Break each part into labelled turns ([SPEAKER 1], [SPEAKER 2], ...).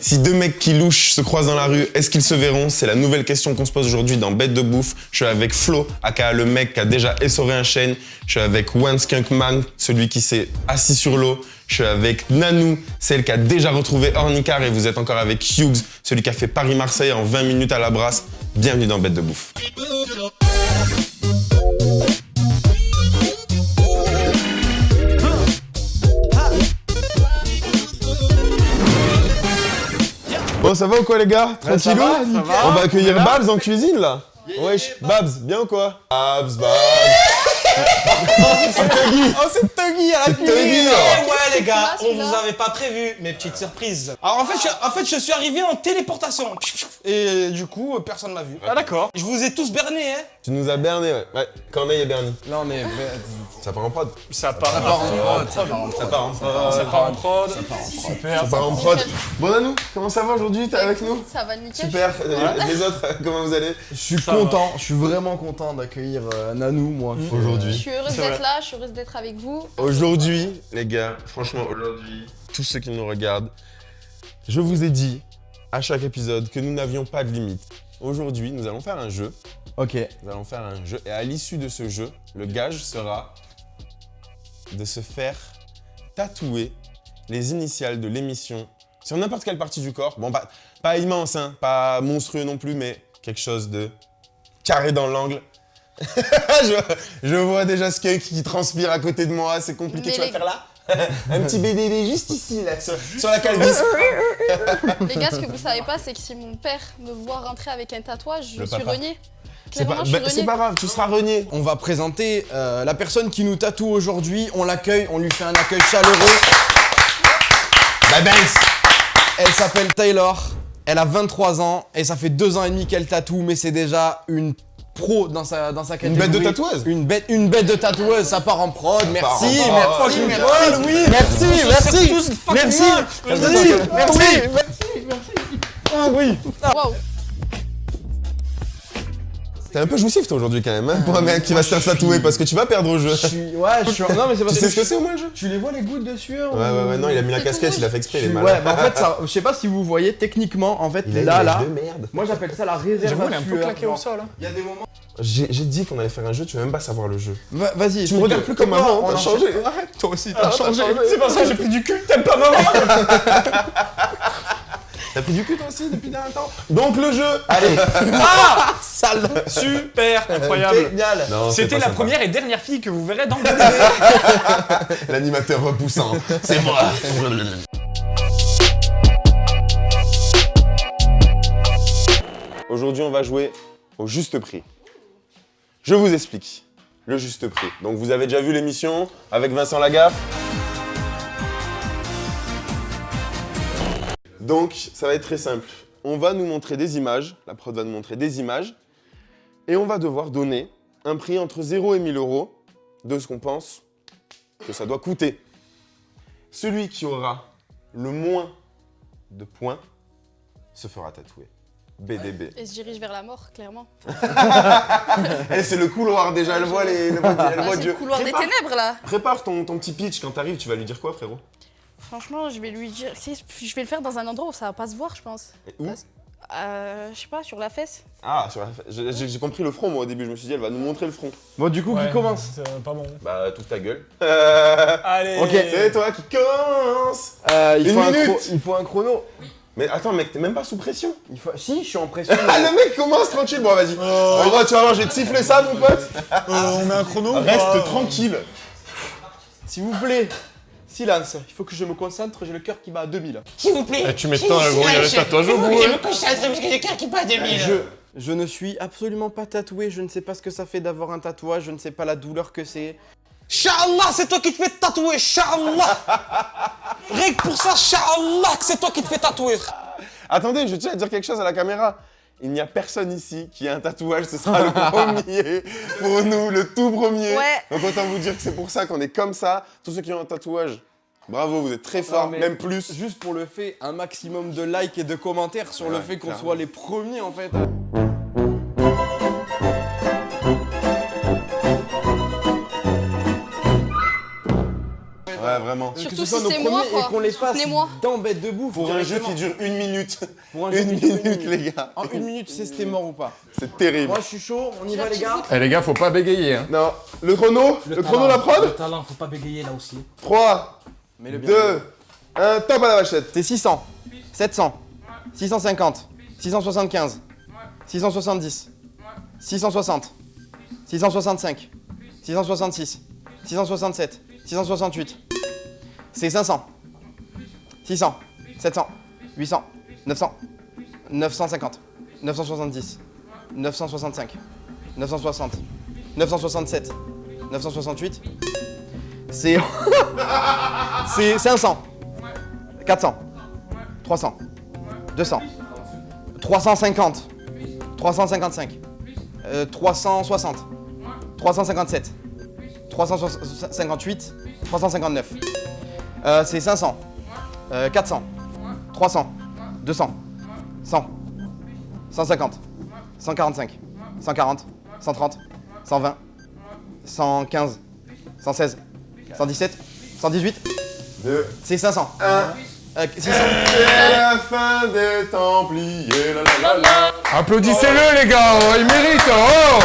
[SPEAKER 1] Si deux mecs qui louchent se croisent dans la rue, est-ce qu'ils se verront? C'est la nouvelle question qu'on se pose aujourd'hui dans Bête de Bouffe. Je suis avec Flo, aka le mec qui a déjà essoré un chêne. Je suis avec One Skunk Man, celui qui s'est assis sur l'eau. Je suis avec Nanou, celle qui a déjà retrouvé Ornicar. Et vous êtes encore avec Hughes, celui qui a fait Paris-Marseille en 20 minutes à la brasse. Bienvenue dans Bête de Bouffe. Bon, ça va ou quoi les gars? Tranquillou?
[SPEAKER 2] Ça va.
[SPEAKER 1] On va accueillir Babs en cuisine là. Wesh, Babs, bien ou quoi? Babs. C'est Tuggy.
[SPEAKER 2] Oh, c'est Tuggy à la
[SPEAKER 1] C'est
[SPEAKER 2] cuisine.
[SPEAKER 1] Tuggy.
[SPEAKER 3] Ouais les gars, on
[SPEAKER 4] celui-là
[SPEAKER 3] vous avait pas prévu mes petites surprises. Alors en fait, je suis arrivé en téléportation. Et du coup, personne m'a vu.
[SPEAKER 2] Ah d'accord.
[SPEAKER 3] Je vous ai tous bernés, hein.
[SPEAKER 1] Tu nous as berné, ouais. Ouais, Corneille et Bernie.
[SPEAKER 2] Là on est...
[SPEAKER 1] Ça part en prod.
[SPEAKER 2] Ça part en prod.
[SPEAKER 1] Ça part en prod.
[SPEAKER 2] Ça part en prod. Super.
[SPEAKER 1] Ça part en prod. Bon Nanou, comment ça va aujourd'hui? T'es avec nous?
[SPEAKER 4] Ça va nickel.
[SPEAKER 1] Super. Les autres, comment vous allez?
[SPEAKER 5] Je suis content, je suis vraiment content d'accueillir Nanou, moi.
[SPEAKER 4] Je
[SPEAKER 1] Aujourd'hui.
[SPEAKER 4] suis heureuse
[SPEAKER 2] C'est
[SPEAKER 4] d'être
[SPEAKER 2] vrai.
[SPEAKER 4] là, je suis heureuse d'être avec vous.
[SPEAKER 1] Aujourd'hui, les gars, franchement, aujourd'hui, tous ceux qui nous regardent, je vous ai dit à chaque épisode que nous n'avions pas de limite. Aujourd'hui, nous allons faire un jeu.
[SPEAKER 5] Ok.
[SPEAKER 1] Nous allons faire un jeu et à l'issue de ce jeu, le gage sera de se faire tatouer les initiales de l'émission sur n'importe quelle partie du corps. Bon, pas immense, hein, pas monstrueux non plus, mais quelque chose de carré dans l'angle. je vois déjà Skunk qui transpire à côté de moi, c'est compliqué.
[SPEAKER 4] Mais
[SPEAKER 1] Tu vas
[SPEAKER 4] les-
[SPEAKER 1] faire là un petit BDB juste ici, là, sur la calvitie.
[SPEAKER 4] Les gars, ce que vous savez pas, c'est que si mon père me voit rentrer avec un tatouage, je
[SPEAKER 1] Le
[SPEAKER 4] suis
[SPEAKER 1] papa.
[SPEAKER 4] reniée.
[SPEAKER 1] C'est
[SPEAKER 4] Clairement, je suis
[SPEAKER 1] c'est
[SPEAKER 4] reniée.
[SPEAKER 1] pas grave, tu seras renié.
[SPEAKER 5] On va présenter la personne qui nous tatoue aujourd'hui. On l'accueille, on lui fait un accueil chaleureux.
[SPEAKER 1] Bah Banks.
[SPEAKER 5] Elle s'appelle Taylor. Elle a 23 ans et ça fait 2 ans et demi qu'elle tatoue, mais c'est déjà une pro dans sa catégorie.
[SPEAKER 1] bête de tatoueuse.
[SPEAKER 5] Une bête de tatoueuse, ça part en prod.
[SPEAKER 1] part
[SPEAKER 5] Merci,
[SPEAKER 1] en prod.
[SPEAKER 5] merci,
[SPEAKER 1] Fucking
[SPEAKER 5] merci,
[SPEAKER 1] prod,
[SPEAKER 5] oui. Merci,
[SPEAKER 3] tous fucking
[SPEAKER 5] merci,
[SPEAKER 3] moi.
[SPEAKER 5] merci.
[SPEAKER 4] Wow.
[SPEAKER 1] T'es un peu jouissif toi aujourd'hui quand même, hein, pour un mec qui va se faire tatouer parce que tu vas perdre au jeu.
[SPEAKER 5] Non mais c'est
[SPEAKER 1] Tu
[SPEAKER 5] parce
[SPEAKER 1] sais ce
[SPEAKER 5] que
[SPEAKER 1] que c'est au moins le jeu?
[SPEAKER 5] tu les vois les gouttes de sueur.
[SPEAKER 1] Ouais, non, il a mis la
[SPEAKER 4] C'est
[SPEAKER 1] casquette,
[SPEAKER 4] tout
[SPEAKER 1] il a fait exprès, il est
[SPEAKER 5] Ouais,
[SPEAKER 1] malin.
[SPEAKER 5] bah en fait, ça, je sais pas si vous voyez, techniquement, en fait,
[SPEAKER 1] Il a
[SPEAKER 5] là,
[SPEAKER 1] une
[SPEAKER 5] là,
[SPEAKER 1] lèvre de merde.
[SPEAKER 5] moi j'appelle ça la réserve
[SPEAKER 2] J'avoue,
[SPEAKER 5] à
[SPEAKER 2] il est un peu
[SPEAKER 5] sueur,
[SPEAKER 2] claqué au
[SPEAKER 5] genre.
[SPEAKER 2] sol.
[SPEAKER 5] Il y a des moments...
[SPEAKER 1] J'ai dit qu'on allait faire un jeu, tu vas même pas savoir le jeu.
[SPEAKER 5] Vas-y.
[SPEAKER 1] Tu me regardes plus comme avant,
[SPEAKER 5] on
[SPEAKER 1] t'as
[SPEAKER 5] en
[SPEAKER 1] changé.
[SPEAKER 5] Arrête, toi aussi,
[SPEAKER 1] Ah,
[SPEAKER 5] t'as changé.
[SPEAKER 2] C'est pour ça que j'ai pris du cul, t'aimes pas maman.
[SPEAKER 1] T'as pris du cul toi aussi depuis un temps. Donc le jeu.
[SPEAKER 5] Allez. Ah sale.
[SPEAKER 2] Super, incroyable.
[SPEAKER 5] Génial.
[SPEAKER 1] Non, c'est
[SPEAKER 2] C'était
[SPEAKER 1] pas
[SPEAKER 2] la
[SPEAKER 1] sympa.
[SPEAKER 2] première et dernière fille que vous verrez dans le DVD.
[SPEAKER 1] L'animateur repoussant, c'est moi. Aujourd'hui, on va jouer au juste prix. Je vous explique. Le juste prix. Donc, vous avez déjà vu l'émission avec Vincent Lagaffe. Donc, ça va être très simple. On va nous montrer des images. La prod va nous montrer des images. Et on va devoir donner un prix entre 0 et 1000 euros de ce qu'on pense que ça doit coûter. Celui qui aura le moins de points se fera tatouer. BDB.
[SPEAKER 4] Et se dirige vers la mort, clairement.
[SPEAKER 1] Eh, c'est le couloir déjà, elle voit elle
[SPEAKER 4] Bah,
[SPEAKER 1] voit
[SPEAKER 4] c'est
[SPEAKER 1] Dieu.
[SPEAKER 4] le couloir des
[SPEAKER 1] Prépare-
[SPEAKER 4] ténèbres, là.
[SPEAKER 1] Prépare ton petit pitch quand t'arrives, tu vas lui dire quoi, frérot?
[SPEAKER 4] Franchement, je vais lui dire... Je vais le faire dans un endroit où ça va pas se voir, je pense.
[SPEAKER 1] Où?
[SPEAKER 4] Je sais pas, sur la fesse.
[SPEAKER 1] Ah, j'ai compris le front, moi, au début. Je me suis dit, elle va nous montrer le front.
[SPEAKER 5] Bon, du coup, qui commence?
[SPEAKER 2] C'est pas bon.
[SPEAKER 1] Bah, toute ta gueule.
[SPEAKER 2] Allez.
[SPEAKER 5] Ok.
[SPEAKER 1] C'est toi qui commence.
[SPEAKER 5] Il
[SPEAKER 1] Une
[SPEAKER 5] faut
[SPEAKER 1] minute.
[SPEAKER 5] il faut un chrono.
[SPEAKER 1] Mais attends, mec, t'es même pas sous pression.
[SPEAKER 5] Si, je suis en pression.
[SPEAKER 1] Ah, le mec commence tranquille. Bon, vas-y. En gros, tu vas voir, je vais te siffler ça, mon pote.
[SPEAKER 2] On met un chrono ou
[SPEAKER 1] Reste
[SPEAKER 2] pas
[SPEAKER 1] tranquille.
[SPEAKER 5] S'il vous plaît, silence. Il faut que je me concentre, j'ai le cœur qui bat à 2000.
[SPEAKER 3] S'il vous plaît.
[SPEAKER 1] Tu m'étonnes, gros, il y a le tatouage au bout.
[SPEAKER 3] Je me concentre parce que j'ai le cœur qui bat à 2000.
[SPEAKER 5] Je ne suis absolument pas tatoué, je ne sais pas ce que ça fait d'avoir un tatouage, je ne sais pas la douleur que c'est.
[SPEAKER 3] Inch'Allah, c'est toi qui te fais tatouer, Inch'Allah. Rien que pour ça, Inch'Allah, que c'est toi qui te fais tatouer.
[SPEAKER 1] Attendez, je tiens à dire quelque chose à la caméra. Il n'y a personne ici qui a un tatouage, ce sera le premier pour nous, le tout premier.
[SPEAKER 4] Ouais.
[SPEAKER 1] Donc autant vous dire que c'est pour ça qu'on est comme ça. Tous ceux qui ont un tatouage, bravo, vous êtes très forts,
[SPEAKER 5] mais
[SPEAKER 1] même plus.
[SPEAKER 5] Juste pour le fait, un maximum de likes et de commentaires sur le
[SPEAKER 1] Ouais,
[SPEAKER 5] fait qu'on
[SPEAKER 1] clairement.
[SPEAKER 5] soit les premiers en fait.
[SPEAKER 1] Ouais, vraiment.
[SPEAKER 5] Que
[SPEAKER 4] Surtout
[SPEAKER 5] ce soit
[SPEAKER 4] si
[SPEAKER 5] nos
[SPEAKER 4] c'est moi,
[SPEAKER 5] premiers
[SPEAKER 4] quoi.
[SPEAKER 5] et qu'on les fasse
[SPEAKER 4] Soutenez-moi.
[SPEAKER 5] d'embête de bouffe.
[SPEAKER 1] Pour un jeu
[SPEAKER 5] directement.
[SPEAKER 1] qui dure 1 minute.
[SPEAKER 5] Pour un jeu
[SPEAKER 1] Une
[SPEAKER 5] qui dure
[SPEAKER 1] minute, les gars.
[SPEAKER 5] En 1 minute, tu sais si t'es mort ou pas.
[SPEAKER 1] C'est terrible.
[SPEAKER 5] Moi, je suis chaud, on y va, les gars.
[SPEAKER 6] Eh les gars, faut pas bégayer, hein.
[SPEAKER 1] Non, le chrono, le chrono, la
[SPEAKER 2] Le
[SPEAKER 1] prod.
[SPEAKER 2] talent, faut pas bégayer là aussi.
[SPEAKER 1] 3,
[SPEAKER 5] Mais le
[SPEAKER 1] 2, 1, top à la vachette.
[SPEAKER 5] C'est 600, 700, 650, 675, 670, 660, 665, 666, 667, 668. C'est 500, 600, 700, 800, 900, 950, 970, 965, 960, 967, 968. C'est... C'est 500, 400, 300, 200, 350, 355, 360, 357, 358, 359. C'est 500, 400, 300, 200, 100, 150, 145, 140, 130, 120, 115, 116, 117, 118.
[SPEAKER 1] 2,
[SPEAKER 5] C'est 500. 600.
[SPEAKER 1] c'est la fin des Templiers. La la la la.
[SPEAKER 6] Applaudissez-le les gars, oh, il mérite, oh.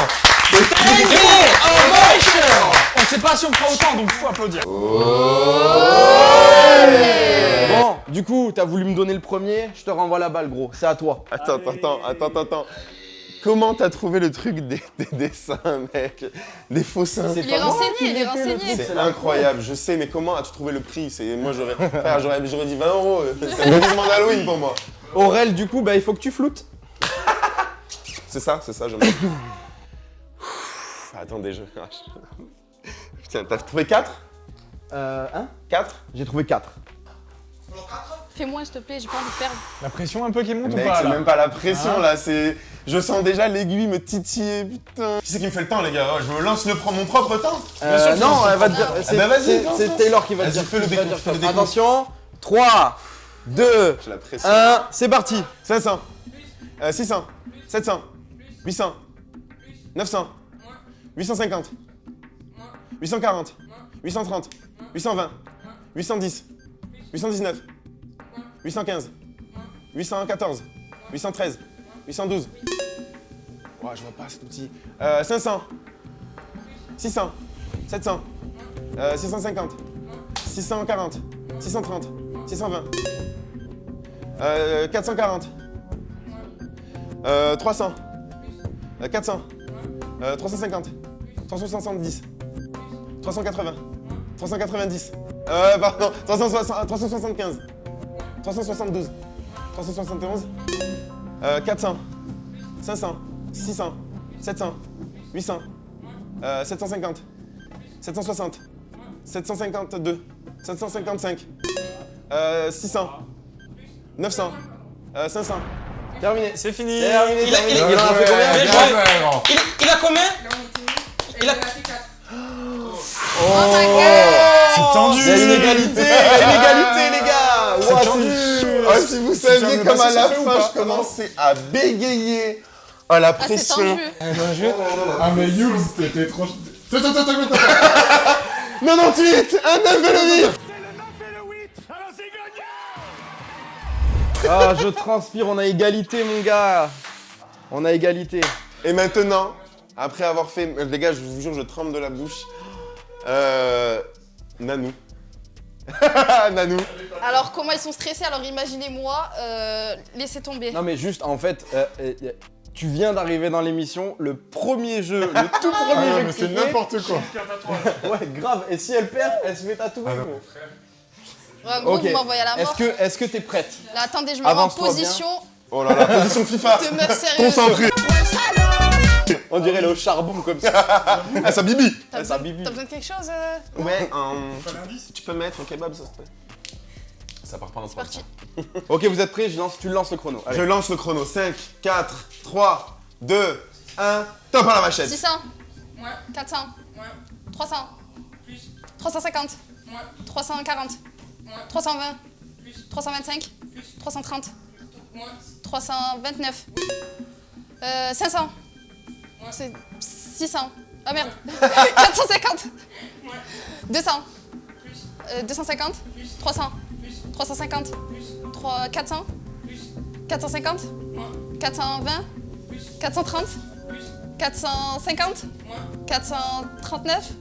[SPEAKER 3] On sait pas si on fera autant, donc faut applaudir.
[SPEAKER 5] Bon, du coup, t'as voulu me donner le premier, je te renvoie la balle, gros. C'est à toi.
[SPEAKER 1] Attends. Comment t'as trouvé le truc des dessins, mec? Des faux seins.
[SPEAKER 4] Il est renseigné, il est renseigné.
[SPEAKER 1] C'est incroyable, je sais, mais comment as-tu trouvé le prix? Moi j'aurais dit 20 €. C'est un déguisement d'Halloween pour moi.
[SPEAKER 5] Aurel, du coup, bah il faut que tu floutes.
[SPEAKER 1] C'est ça, je me. Attendez, Putain, t'as trouvé 4?
[SPEAKER 5] Hein
[SPEAKER 1] 4?
[SPEAKER 5] J'ai trouvé 4.
[SPEAKER 4] Fais-moi, s'il te plaît, j'ai pas envie de perdre.
[SPEAKER 3] La pression un peu qui monte ou
[SPEAKER 1] Mec,
[SPEAKER 3] pas
[SPEAKER 1] c'est
[SPEAKER 3] là
[SPEAKER 1] même pas la pression là, c'est. Je sens déjà l'aiguille me titiller, putain. Qui c'est qui me fait le temps, les gars? Je me lance mon propre temps.
[SPEAKER 5] Non, elle va te dire. C'est
[SPEAKER 1] bah vas-y,
[SPEAKER 5] c'est
[SPEAKER 1] lance.
[SPEAKER 5] Taylor qui va te
[SPEAKER 1] Vas-y,
[SPEAKER 5] dire.
[SPEAKER 1] fais le
[SPEAKER 5] qui va
[SPEAKER 1] décompte,
[SPEAKER 5] dire
[SPEAKER 1] fais le
[SPEAKER 5] top.
[SPEAKER 1] décompte.
[SPEAKER 5] Attention, 3, 2,
[SPEAKER 1] J'ai la pression.
[SPEAKER 5] 1, c'est parti.
[SPEAKER 1] 500, 600, 700, 800, 900, 850, 840, 830, 820, 810, 819, 815, 814, 813, 812. Ouais, je vois pas cet outil. 500, 600, 700, 650, 640, 630, 620, 440, 300, 400, 350, 370, 380, 390, pardon, 375, 372, 371, 400, 500, 600, 700, 800, 750, 760, 752, 755, 600, 900, 500.
[SPEAKER 5] Terminé.
[SPEAKER 3] C'est fini.
[SPEAKER 5] Terminé,
[SPEAKER 3] Il a-
[SPEAKER 5] terminé.
[SPEAKER 3] il a-
[SPEAKER 5] Il en a fait combien
[SPEAKER 3] Bien
[SPEAKER 6] Bien
[SPEAKER 3] joué.
[SPEAKER 6] joué, gros.
[SPEAKER 3] Il a combien
[SPEAKER 7] Il a fait 4.
[SPEAKER 4] Oh my god!
[SPEAKER 3] C'est tendu.
[SPEAKER 5] Il y a une égalité, les gars.
[SPEAKER 3] C'est
[SPEAKER 5] Ouah,
[SPEAKER 3] tendu.
[SPEAKER 1] Oh, si vous
[SPEAKER 3] tiens
[SPEAKER 1] saviez
[SPEAKER 3] de
[SPEAKER 1] comme à
[SPEAKER 3] passer,
[SPEAKER 1] la
[SPEAKER 3] ça fait ou
[SPEAKER 1] fin
[SPEAKER 3] pas
[SPEAKER 1] je commençais à bégayer. Oh la
[SPEAKER 4] Ah, c'est
[SPEAKER 1] pression.
[SPEAKER 4] tendu.
[SPEAKER 6] Ah mais Yules, t'étais trop...
[SPEAKER 1] 98, un 9 de le vif.
[SPEAKER 5] Ah, je transpire, on a égalité, mon gars. On a égalité.
[SPEAKER 1] Et maintenant, après avoir fait, les gars, je vous jure, je tremble de la bouche. Nanou. Nanou.
[SPEAKER 4] Alors, comment ils sont stressés? Alors, imaginez-moi, laissez tomber.
[SPEAKER 5] Non, mais juste, en fait, tu viens d'arriver dans l'émission, le premier jeu, le tout premier jeu que tu fais.
[SPEAKER 6] quoi.
[SPEAKER 5] Ouais, grave. Et si elle perd, elle se fait tatouer. gros.
[SPEAKER 4] Ouais, gros,
[SPEAKER 5] Ok.
[SPEAKER 4] vous m'envoyez à la mort.
[SPEAKER 5] Est-ce que t'es prête?
[SPEAKER 4] Là, attendez, je me mets en
[SPEAKER 5] Avance-toi
[SPEAKER 4] position
[SPEAKER 1] Oh là là, position FIFA.
[SPEAKER 4] de meuf sérieuse.
[SPEAKER 1] Concentré.
[SPEAKER 5] On dirait le charbon comme ça.
[SPEAKER 1] Ah, ça bibi.
[SPEAKER 4] T'as
[SPEAKER 5] ça
[SPEAKER 4] besoin,
[SPEAKER 5] bibi.
[SPEAKER 4] t'as besoin de quelque chose
[SPEAKER 1] Ouais, tu peux mettre un kebab, ça se fait. Ça part pas dans ce
[SPEAKER 4] Parti.
[SPEAKER 5] Ok, vous êtes prêts? Tu lances le chrono. Allez.
[SPEAKER 1] Je lance le chrono. 5, 4, 3, 2, 1. Top à la machette.
[SPEAKER 4] 600,
[SPEAKER 7] Ouais.
[SPEAKER 4] 400,
[SPEAKER 7] Ouais.
[SPEAKER 4] 300,
[SPEAKER 7] Plus.
[SPEAKER 4] 350,
[SPEAKER 7] Ouais.
[SPEAKER 4] 340,
[SPEAKER 7] Ouais.
[SPEAKER 4] 320,
[SPEAKER 7] Plus.
[SPEAKER 4] 325,
[SPEAKER 7] Plus.
[SPEAKER 4] 330,
[SPEAKER 7] Ouais.
[SPEAKER 4] 329, 500,
[SPEAKER 7] Ouais.
[SPEAKER 4] c'est 600, ah merde, 450,
[SPEAKER 7] Ouais.
[SPEAKER 4] 200,
[SPEAKER 7] Plus.
[SPEAKER 4] 250. 300. 350. 400. 450. 420. 430. 450. 439.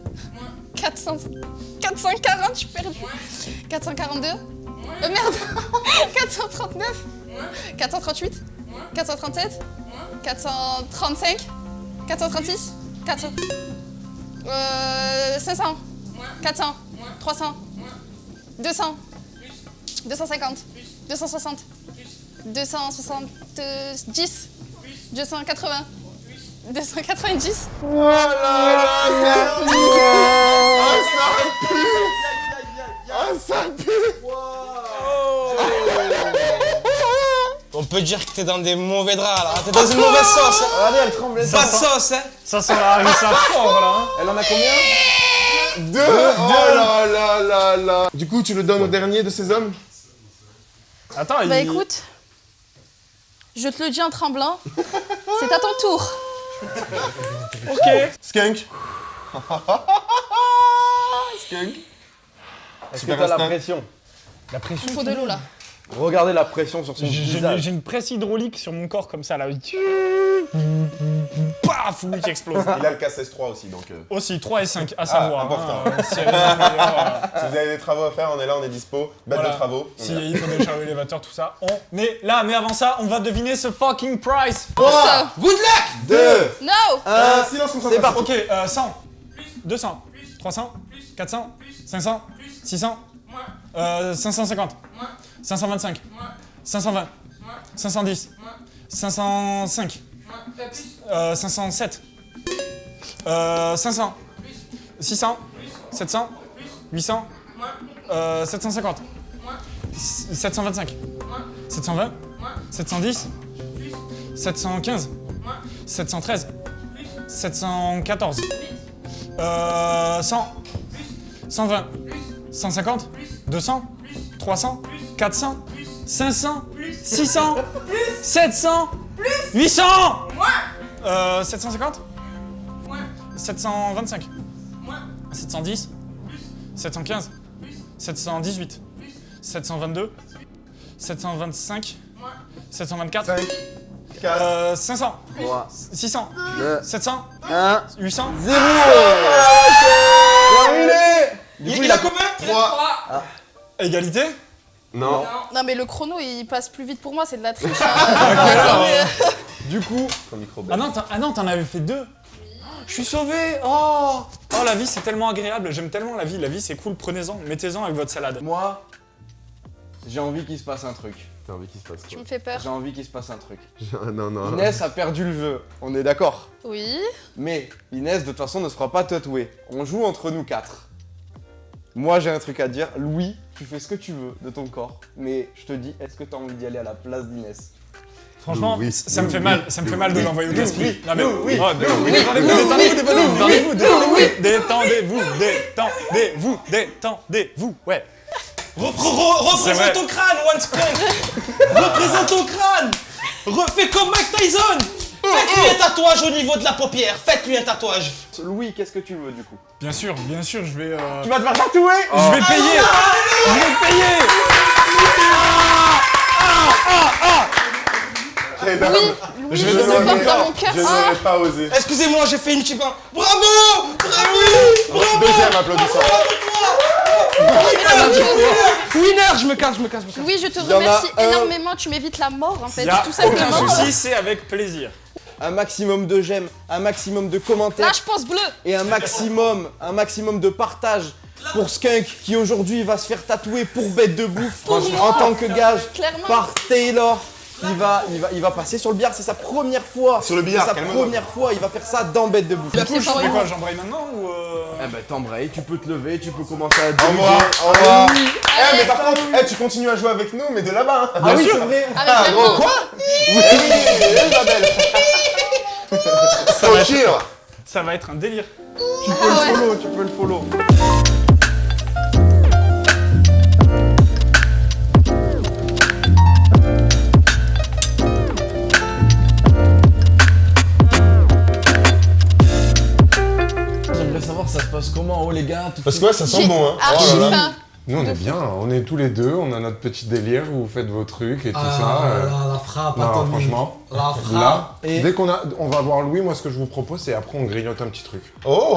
[SPEAKER 4] 440, je suis perdue. 442. Merde. 439. 438. 437. 435. 436. 500. 400. 300. 200. 250. 260. 270. 280. 290.
[SPEAKER 3] On peut dire que t'es dans des mauvais draps là, t'es dans une mauvaise sauce.
[SPEAKER 5] Regardez, elle tremble.
[SPEAKER 3] Pas de sauce, hein.
[SPEAKER 2] Ça sent la harissa fort là. Hein.
[SPEAKER 5] Elle en a combien?
[SPEAKER 1] 2. Oh là là là là. Du coup, tu le donnes au dernier de ces hommes?
[SPEAKER 2] Attends,
[SPEAKER 4] Bah écoute, je te le dis en tremblant, c'est à ton tour.
[SPEAKER 2] Ok.
[SPEAKER 1] Skunk. Skunk.
[SPEAKER 5] Est-ce que
[SPEAKER 1] Super
[SPEAKER 5] t'as la
[SPEAKER 1] instinct.
[SPEAKER 5] pression?
[SPEAKER 2] La pression.
[SPEAKER 4] Il faut de l'eau là.
[SPEAKER 5] Regardez la pression sur son visage.
[SPEAKER 2] J'ai une presse hydraulique sur mon corps comme ça là. Paf, oui qui explose.
[SPEAKER 1] Il a le KSS3 aussi, donc...
[SPEAKER 2] Aussi 3 et 5 à savoir.
[SPEAKER 1] important.
[SPEAKER 2] Si elle est meilleure,
[SPEAKER 1] Si vous avez des travaux à faire, on est là, on est dispo. Bête
[SPEAKER 2] voilà.
[SPEAKER 1] de travaux. on
[SPEAKER 2] Si
[SPEAKER 1] y va.
[SPEAKER 2] il faut des chariots élévateurs, tout ça, on est là. Mais avant ça, on va deviner ce fucking price.
[SPEAKER 4] Ça.
[SPEAKER 5] Good luck!
[SPEAKER 1] 2.
[SPEAKER 4] No.
[SPEAKER 1] Silence,
[SPEAKER 5] C'est
[SPEAKER 1] concentration.
[SPEAKER 5] parti.
[SPEAKER 2] Ok, 100, 200, 300, 400, 500, 600, 550, 525, 520, 510, 505, 507, 500, 600, 700, 800, 750, 725, 720, 710, 715, 713, 714, 100, 120, 150, 200, 300, 400, 500, 600, 700, 800, 750, 725, 710, 715, 718, 722, 725, 724,
[SPEAKER 1] 5, 4,
[SPEAKER 2] 500,
[SPEAKER 5] 3,
[SPEAKER 2] 600,
[SPEAKER 5] 2,
[SPEAKER 2] 700,
[SPEAKER 5] 1,
[SPEAKER 2] 800.
[SPEAKER 5] 0! Terminé! Du coup, il a combien?
[SPEAKER 1] 3.
[SPEAKER 2] Égalité?
[SPEAKER 1] Non.
[SPEAKER 4] Non mais le chrono il passe plus vite pour moi, c'est de la triche. Hein.
[SPEAKER 5] Du coup,
[SPEAKER 1] Ton micro
[SPEAKER 2] Ah non, t'en avais fait 2. Je suis sauvé. Oh, la vie c'est tellement agréable. J'aime tellement la vie. La vie c'est cool. Prenez-en, mettez-en avec votre salade.
[SPEAKER 5] moi, j'ai envie qu'il se passe un truc.
[SPEAKER 1] T'as envie qu'il se passe
[SPEAKER 4] Tu
[SPEAKER 1] quoi?
[SPEAKER 4] me fais peur.
[SPEAKER 5] J'ai envie qu'il se passe un truc.
[SPEAKER 1] Non, non.
[SPEAKER 5] Inès a perdu le jeu, on est d'accord.
[SPEAKER 4] Oui.
[SPEAKER 5] Mais Inès, de toute façon, ne sera pas tatouée. On joue entre nous 4. Moi, j'ai un truc à dire. Louis, tu fais ce que tu veux de ton corps. Mais je te dis, est-ce que tu as envie d'y aller à la place d'Inès?
[SPEAKER 2] Franchement,
[SPEAKER 1] Oui,
[SPEAKER 2] ça me
[SPEAKER 1] oui,
[SPEAKER 2] fait
[SPEAKER 1] oui,
[SPEAKER 2] mal. Ça me fait mal de
[SPEAKER 1] oui,
[SPEAKER 2] l'envoyer au
[SPEAKER 1] oui,
[SPEAKER 2] gaspille.
[SPEAKER 1] oui,
[SPEAKER 2] Non mais
[SPEAKER 5] oui,
[SPEAKER 2] oh, détendez-vous. Ouais.
[SPEAKER 3] Représente ton crâne, One Skunk. Représente ton crâne. Fais comme Mike Tyson. Faites-lui un tatouage au niveau de la paupière. Faites-lui un tatouage.
[SPEAKER 5] Louis, qu'est-ce que tu veux du coup?
[SPEAKER 2] Bien sûr, je vais.
[SPEAKER 5] Tu vas te faire tatouer?
[SPEAKER 2] Je vais payer. Je vais payer.
[SPEAKER 1] Quelle arme.
[SPEAKER 4] Louis,
[SPEAKER 2] Je vais
[SPEAKER 4] je
[SPEAKER 2] donner
[SPEAKER 4] le
[SPEAKER 2] mon
[SPEAKER 4] porte dans
[SPEAKER 2] corps.
[SPEAKER 4] mon cœur.
[SPEAKER 1] Je n'aurais pas osé.
[SPEAKER 3] Excusez-moi, j'ai fait une chip. Bravo.
[SPEAKER 1] Deuxième applaudissement.
[SPEAKER 3] Winner, je me casse.
[SPEAKER 4] Louis, je te
[SPEAKER 5] y en a
[SPEAKER 4] remercie
[SPEAKER 5] un.
[SPEAKER 4] énormément, tu m'évites la mort en fait,
[SPEAKER 2] Y a
[SPEAKER 4] tout simplement.
[SPEAKER 2] aucun souci, c'est avec plaisir.
[SPEAKER 5] Un maximum de j'aime, un maximum de
[SPEAKER 4] Là,
[SPEAKER 5] commentaires
[SPEAKER 4] je pense bleu.
[SPEAKER 5] et un maximum de partage pour Skunk qui aujourd'hui va se faire tatouer pour bête de bouffe en tant que gage
[SPEAKER 4] Clairement.
[SPEAKER 5] par Taylor. Il va passer sur le billard, c'est sa première fois.
[SPEAKER 1] Sur le billard,
[SPEAKER 5] C'est sa
[SPEAKER 1] calme-toi.
[SPEAKER 5] première fois, il va faire ça dans bête de bouffe.
[SPEAKER 2] Du coup, je
[SPEAKER 4] pas
[SPEAKER 2] fais
[SPEAKER 4] vrai.
[SPEAKER 2] quoi? J'embraye maintenant ou
[SPEAKER 5] Eh ben t'embrayes, tu peux te lever, tu peux commencer à
[SPEAKER 1] Au
[SPEAKER 5] diriger.
[SPEAKER 1] revoir. Au revoir.
[SPEAKER 4] Allez.
[SPEAKER 1] Mais par contre, tu continues à jouer avec nous, mais de là-bas. Hein.
[SPEAKER 5] Ah oui,
[SPEAKER 2] sûr.
[SPEAKER 5] c'est vrai.
[SPEAKER 4] Avec vraiment.
[SPEAKER 1] Quoi? Oui, ma belle. Tranquille.
[SPEAKER 2] ça va être un délire.
[SPEAKER 5] Tu peux
[SPEAKER 4] Ah ouais.
[SPEAKER 5] le follow, tu peux le follow. J'aimerais savoir ça se passe comment, oh les gars, tout
[SPEAKER 1] Parce que ouais, ça sent
[SPEAKER 4] J'ai
[SPEAKER 1] bon, hein.
[SPEAKER 4] archi
[SPEAKER 1] Oh là là.
[SPEAKER 4] faim.
[SPEAKER 6] Nous, on est bien, on est tous les deux, on a notre petit délire, vous faites vos trucs et tout ça.
[SPEAKER 3] La frappe,
[SPEAKER 6] Non,
[SPEAKER 3] attends,
[SPEAKER 6] franchement,
[SPEAKER 3] La
[SPEAKER 6] là,
[SPEAKER 3] frappe. Et
[SPEAKER 6] dès qu'on va voir Louis, moi, ce que je vous propose, c'est après, on grignote un petit truc.
[SPEAKER 1] Oh,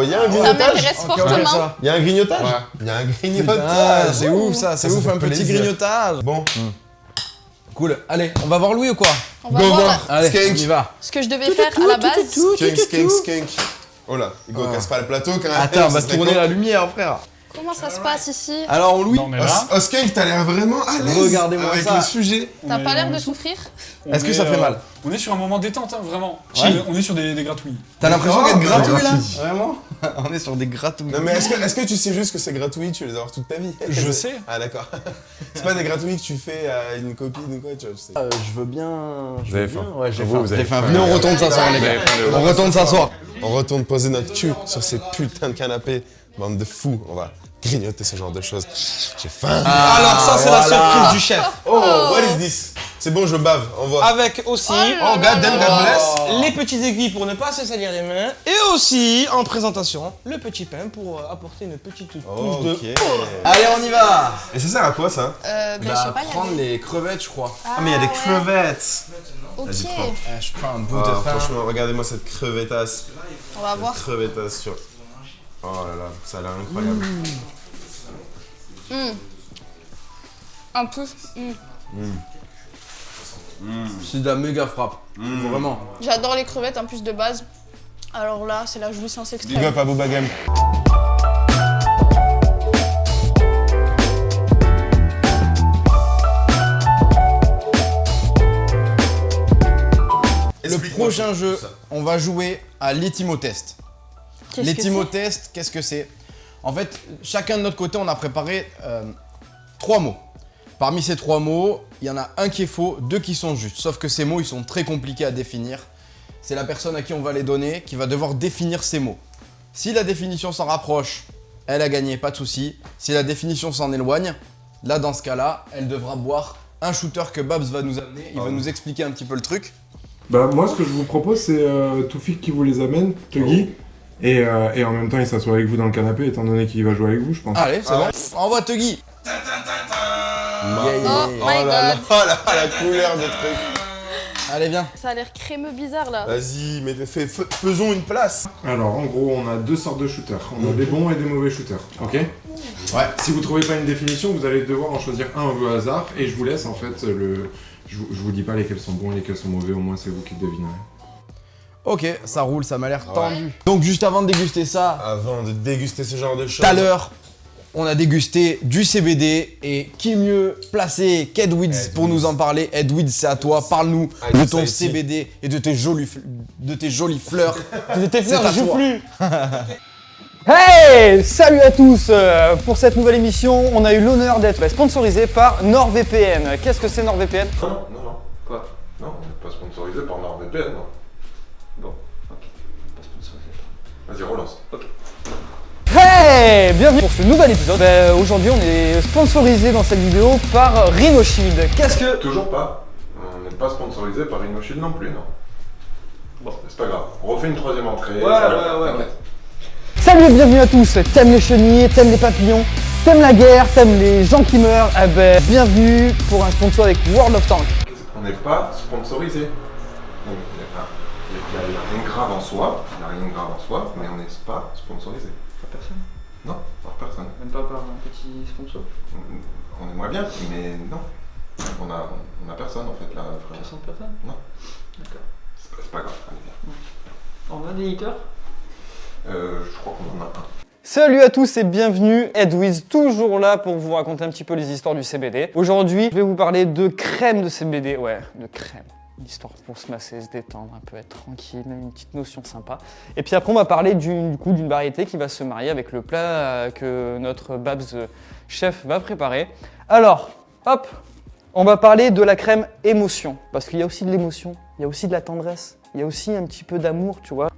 [SPEAKER 1] il y a un
[SPEAKER 4] Ça
[SPEAKER 1] grignotage.
[SPEAKER 4] m'intéresse
[SPEAKER 5] Ok,
[SPEAKER 4] fortement.
[SPEAKER 5] ça.
[SPEAKER 1] Il y a un grignotage.
[SPEAKER 6] Ouais.
[SPEAKER 1] Il y a un
[SPEAKER 5] Putain,
[SPEAKER 1] grignotage.
[SPEAKER 5] c'est ouf ça, c'est
[SPEAKER 1] Ça
[SPEAKER 5] ouf,
[SPEAKER 1] fait
[SPEAKER 5] un petit
[SPEAKER 1] plaisir.
[SPEAKER 5] grignotage.
[SPEAKER 1] Bon,
[SPEAKER 5] Cool, allez, on va voir Louis ou quoi?
[SPEAKER 4] On va
[SPEAKER 1] Go
[SPEAKER 4] voir
[SPEAKER 1] voir.
[SPEAKER 5] Allez,
[SPEAKER 1] Skunk.
[SPEAKER 5] on y va.
[SPEAKER 4] ce que je devais faire à la base.
[SPEAKER 1] skunk, skunk, skunk. Oh là, Hugo,
[SPEAKER 5] Ah.
[SPEAKER 1] casse pas le plateau quand même.
[SPEAKER 5] Attends, on va
[SPEAKER 1] ça serait
[SPEAKER 5] tourner
[SPEAKER 1] con.
[SPEAKER 5] la lumière, frère.
[SPEAKER 4] Comment ça se passe ici?
[SPEAKER 5] Alors Louis,
[SPEAKER 2] Non, mais là,
[SPEAKER 1] Oh, Skunk, t'as l'air vraiment à l'aise
[SPEAKER 5] Regardez-moi
[SPEAKER 1] avec
[SPEAKER 5] ça.
[SPEAKER 1] le sujet.
[SPEAKER 4] T'as
[SPEAKER 2] on
[SPEAKER 4] pas
[SPEAKER 2] est-
[SPEAKER 4] l'air
[SPEAKER 2] on
[SPEAKER 4] de
[SPEAKER 2] est-
[SPEAKER 4] souffrir?
[SPEAKER 2] on
[SPEAKER 5] Est-ce que
[SPEAKER 2] est,
[SPEAKER 5] ça fait mal?
[SPEAKER 2] On est sur un moment détente, hein, vraiment.
[SPEAKER 5] Ouais.
[SPEAKER 2] On est sur des gratouilles.
[SPEAKER 5] t'as l'impression
[SPEAKER 1] Oh,
[SPEAKER 5] d'être
[SPEAKER 1] des
[SPEAKER 5] gratouille là?
[SPEAKER 1] gratouilles.
[SPEAKER 5] Vraiment? On est sur des gratouilles.
[SPEAKER 1] Non mais est-ce que tu sais juste que c'est gratuit, tu les avoir toute ta vie?
[SPEAKER 2] Je sais.
[SPEAKER 1] Ah d'accord. C'est pas des gratouilles que tu fais à une copine ou quoi, tu vois, je sais.
[SPEAKER 5] Je veux bien.
[SPEAKER 6] Vous avez faim.
[SPEAKER 5] Ouais, j'ai
[SPEAKER 6] Vous,
[SPEAKER 5] faim.
[SPEAKER 6] vous avez
[SPEAKER 5] J'ai faim.
[SPEAKER 6] faim.
[SPEAKER 5] Venez, on retourne s'asseoir, les
[SPEAKER 6] Vous
[SPEAKER 5] gars.
[SPEAKER 6] avez faim,
[SPEAKER 5] On retourne s'asseoir.
[SPEAKER 1] On retourne poser notre cul sur ces putains de canapés. Bande de fous, on va grignoter ce genre de choses. J'ai faim.
[SPEAKER 3] Alors ça c'est la surprise du chef.
[SPEAKER 1] Oh, what is this? C'est bon, je bave, envoie.
[SPEAKER 3] Avec aussi
[SPEAKER 1] Oh, God damn, God bless.
[SPEAKER 3] les petites aiguilles pour ne pas se salir les mains. Et aussi, en présentation, le petit pain pour apporter une petite touche de...
[SPEAKER 1] Ok.
[SPEAKER 5] Allez, on y va.
[SPEAKER 1] Et ça sert à quoi ça?
[SPEAKER 4] Ben, je sais pas, il y a
[SPEAKER 5] prendre
[SPEAKER 4] des...
[SPEAKER 5] les crevettes, je crois.
[SPEAKER 1] Ah, mais il y a des
[SPEAKER 4] ouais.
[SPEAKER 1] crevettes.
[SPEAKER 4] Ok,
[SPEAKER 1] Vas-y, prends.
[SPEAKER 5] Je prends un bout
[SPEAKER 1] Ah,
[SPEAKER 5] de pain.
[SPEAKER 1] franchement, regardez-moi cette crevettasse.
[SPEAKER 4] on va voir.
[SPEAKER 1] Cette crevettasse sur... Oh là là, ça a l'air incroyable.
[SPEAKER 4] Un peu.
[SPEAKER 5] C'est de la méga frappe. Vraiment.
[SPEAKER 4] J'adore les crevettes en plus de base. Alors là, c'est la jouissance
[SPEAKER 1] Big
[SPEAKER 4] extrême.
[SPEAKER 1] up à Booba Game.
[SPEAKER 5] Le prochain jeu, on va jouer à l'Etimotest.
[SPEAKER 4] Qu'est-ce que
[SPEAKER 5] L'Etimotest, qu'est-ce que c'est? En fait, chacun de notre côté, on a préparé 3 mots. Parmi ces 3 mots, il y en a un qui est faux, 2 qui sont justes. Sauf que ces mots, ils sont très compliqués à définir. C'est la personne à qui on va les donner qui va devoir définir ces mots. Si la définition s'en rapproche, elle a gagné, pas de souci. Si la définition s'en éloigne, là, dans ce cas-là, elle devra boire un shooter que Babs va nous amener. Il va nous expliquer un petit peu le truc.
[SPEAKER 6] Bah, moi, ce que je vous propose, c'est Toufik qui vous les amène, Tuggy. Et en même temps, il s'assoit avec vous dans le canapé, étant donné qu'il va jouer avec vous, je pense.
[SPEAKER 5] Allez, c'est bon. Envoie Tuggy.
[SPEAKER 4] Oh
[SPEAKER 1] Oh
[SPEAKER 4] my
[SPEAKER 1] là là,
[SPEAKER 4] god.
[SPEAKER 1] oh là, la couleur de truc.
[SPEAKER 5] Allez, viens.
[SPEAKER 4] Ça a l'air crémeux bizarre là.
[SPEAKER 1] Vas-y, mais faisons une place.
[SPEAKER 6] Alors, en gros, on a 2 sortes de shooters. On a des bons et des mauvais shooters, ok? Ouais. Si vous trouvez pas une définition, vous allez devoir en choisir un au hasard. Et je vous laisse, en fait, Je vous dis pas lesquels sont bons et lesquels sont mauvais, au moins c'est vous qui le devinerez.
[SPEAKER 5] Ok, ça roule, ça m'a l'air tendu. Donc juste avant de déguster ça,
[SPEAKER 1] Avant de déguster ce genre de choses.
[SPEAKER 5] tout à l'heure, on a dégusté du CBD et qui mieux placé qu'Edwids pour nous en parler. Edwids, c'est à toi, parle-nous de ton CBD et de tes jolies fleurs.
[SPEAKER 3] De tes
[SPEAKER 5] C'est à toi.
[SPEAKER 8] Hey, salut à tous. Pour cette nouvelle émission, on a eu l'honneur d'être sponsorisé par NordVPN. Qu'est-ce que c'est NordVPN?
[SPEAKER 6] Non. Quoi? Non, on n'est pas sponsorisé par NordVPN, non. Bon, ok. Pas sponsorisé par... Vas-y, relance. Ok.
[SPEAKER 8] Hey, bienvenue pour ce nouvel épisode. Aujourd'hui, on est sponsorisé dans cette vidéo par RhinoShield. Qu'est-ce que...
[SPEAKER 6] Toujours pas. On n'est pas sponsorisé par RhinoShield non plus, non. Bon, c'est pas grave. On refait une troisième entrée.
[SPEAKER 3] Ouais.
[SPEAKER 8] Salut et bienvenue à tous. T'aimes les chenilles, t'aimes les papillons, t'aimes la guerre, t'aimes les gens qui meurent. Eh ben, bienvenue pour un sponsor avec World of Tanks.
[SPEAKER 6] On n'est pas sponsorisé. Il n'y a rien de grave en soi, mais on n'est pas sponsorisé.
[SPEAKER 9] Par personne?
[SPEAKER 6] Non, par personne.
[SPEAKER 9] Même pas par un petit sponsor?
[SPEAKER 6] On aimerait bien, mais non. On a personne en fait là, frère.
[SPEAKER 9] Personne?
[SPEAKER 6] Non.
[SPEAKER 9] D'accord.
[SPEAKER 6] C'est pas grave, allez viens.
[SPEAKER 9] On a des éditeurs?
[SPEAKER 6] Je crois qu'on en a un.
[SPEAKER 8] Salut à tous et bienvenue, Edwiz toujours là pour vous raconter un petit peu les histoires du CBD. Aujourd'hui, je vais vous parler de crème de CBD, ouais, de crème. Une histoire pour se masser, se détendre, un peu être tranquille, même une petite notion sympa. Et puis après, on va parler d'une variété qui va se marier avec le plat que notre Babs chef va préparer. Alors, hop, on va parler de la crème émotion, parce qu'il y a aussi de l'émotion, il y a aussi de la tendresse, il y a aussi un petit peu d'amour, tu vois.